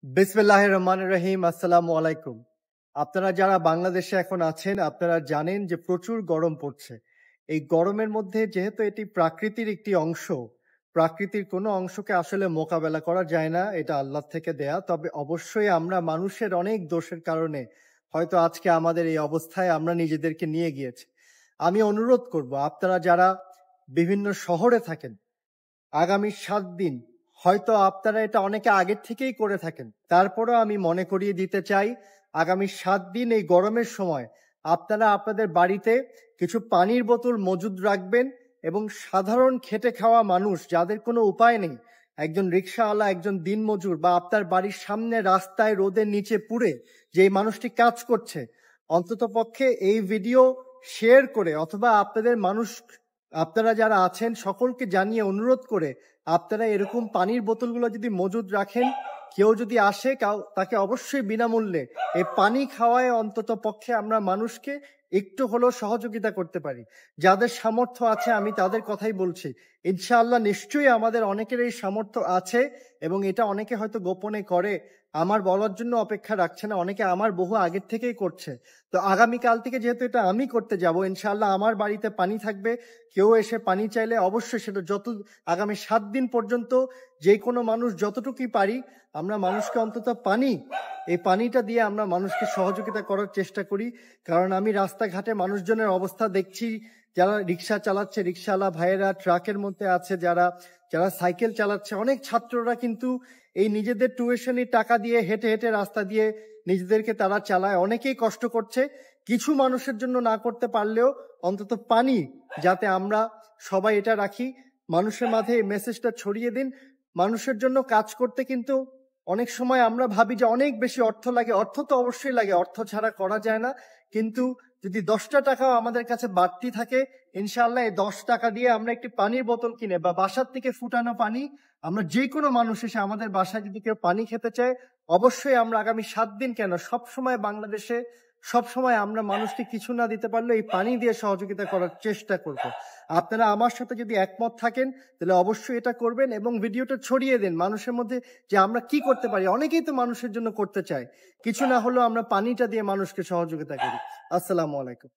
বিসমিল্লাহির রহমানির রহিম। আসসালামু আলাইকুম। আপনারা যারা বাংলাদেশে এখন আছেন আপনারা জানেন যে প্রচুর গরম পড়ছে। এই গরমের মধ্যে যেহেতু এটি প্রাকৃতির একটি অংশ, প্রাকৃতির কোনো অংশকে আসলে মোকাবেলা করা যায় না, এটা আল্লাহ থেকে দেয়া। তবে অবশ্যই আমরা মানুষের অনেক দোষের কারণে হয়তো আজকে আমাদের এই অবস্থায় আমরা নিজেদেরকে নিয়ে গিয়েছি। আমি অনুরোধ করব আপনারা যারা বিভিন্ন শহরে থাকেন, আগামী ৭ দিন হয়তো আপনারা এটা অনেকে আগের থেকেই করে থাকেন, তারপরেও আমি মনে করিয়ে দিতে চাই আগামী ৭ দিন এই গরমের সময় আপনারা আপনাদের বাড়িতে কিছু পানির বোতল মজুদ রাখবেন এবং সাধারণ খেটে খাওয়া মানুষ যাদের কোনো উপায় নেই, একজন রিক্সাওয়ালা, একজন দিনমজুর বা আপনার বাড়ির সামনে রাস্তায় রোদের নিচে পুড়ে যেই মানুষটি কাজ করছে, অন্ততপক্ষে এই ভিডিও শেয়ার করে অথবা আপনাদের মানুষ আপনারা যারা আছেন সকলকে জানিয়ে অনুরোধ করে আপনারা এরকম পানির বোতলগুলো যদি মজুদ রাখেন, কেউ যদি আসে তাকে অবশ্যই বিনামূল্যে এই পানি খাওয়ায় অন্তত পক্ষে আমরা মানুষকে একটু হলেও সহযোগিতা করতে পারি। যাদের সামর্থ্য আছে আমি তাদের কথাই বলছি, ইনশাআল্লাহ নিশ্চয়ই আমাদের অনেকের এই সামর্থ্য আছে এবং এটা অনেকে হয়তো গোপনে করে, আমার বলার জন্য অপেক্ষা রাখছে না, অনেকে আমার বহু আগের থেকেই করছে। তো আগামীকাল থেকে যেহেতু এটা আমি করতে যাব, ইনশাআল্লাহ আমার বাড়িতে পানি থাকবে। কেউ এসে পানি চাইলে অবশ্যই সেটা আগামী ৭ দিন পর্যন্ত যে কোনো মানুষ যতটুকুই পারি আমরা মানুষকে অন্তত এই পানিটা দিয়ে আমরা মানুষকে সহযোগিতা করার চেষ্টা করি। কারণ আমি রাস্তাঘাটে মানুষজনের অবস্থা দেখছি, যারা রিক্সা চালাচ্ছে, রিক্সাওয়ালা ভাইয়েরা, ট্রাকের মধ্যে আছে যারা সাইকেল চালাচ্ছে, অনেক ছাত্ররা কিন্তু এই নিজেদের টিউশনির টাকা দিয়ে হেঁটে হেঁটে রাস্তা দিয়ে নিজেদেরকে তারা চালায়, অনেকেই কষ্ট করছে। কিছু মানুষের জন্য না করতে পারলেও অন্তত পানি যাতে আমরা সবাই এটা রাখি, মানুষের মাঝে এই মেসেজটা ছড়িয়ে দিন। মানুষের জন্য কাজ করতে কিন্তু অনেক সময় আমরা ভাবি যে অনেক বেশি অর্থ লাগে, অর্থ তো অবশ্যই লাগে, অর্থ ছাড়া করা যায় না। কিন্তু যদি ১০টা টাকাও আমাদের কাছে বাড়তি থাকে, ইনশাআল্লাহ এই ১০ টাকা দিয়ে আমরা একটি পানির বোতল কিনে বা বাসার থেকে ফুটানো পানি, আমরা যে কোনো মানুষ এসে আমাদের বাসায় যদি কেউ পানি খেতে চায়, অবশ্যই আমরা আগামী ৭ দিন কেন সবসময় বাংলাদেশে সবসময় আমরা মানুষকে কিছু না দিতে পারলে এই পানি দিয়ে সহযোগিতা করার চেষ্টা করব। আপনারা আমার সাথে যদি একমত থাকেন তাহলে অবশ্যই এটা করবেন এবং ভিডিওটা ছড়িয়ে দেন মানুষের মধ্যে যে আমরা কি করতে পারি। অনেকেই তো মানুষের জন্য করতে চায়, কিছু না হলেও আমরা পানিটা দিয়ে মানুষকে সহযোগিতা করি। আসসালামু আলাইকুম।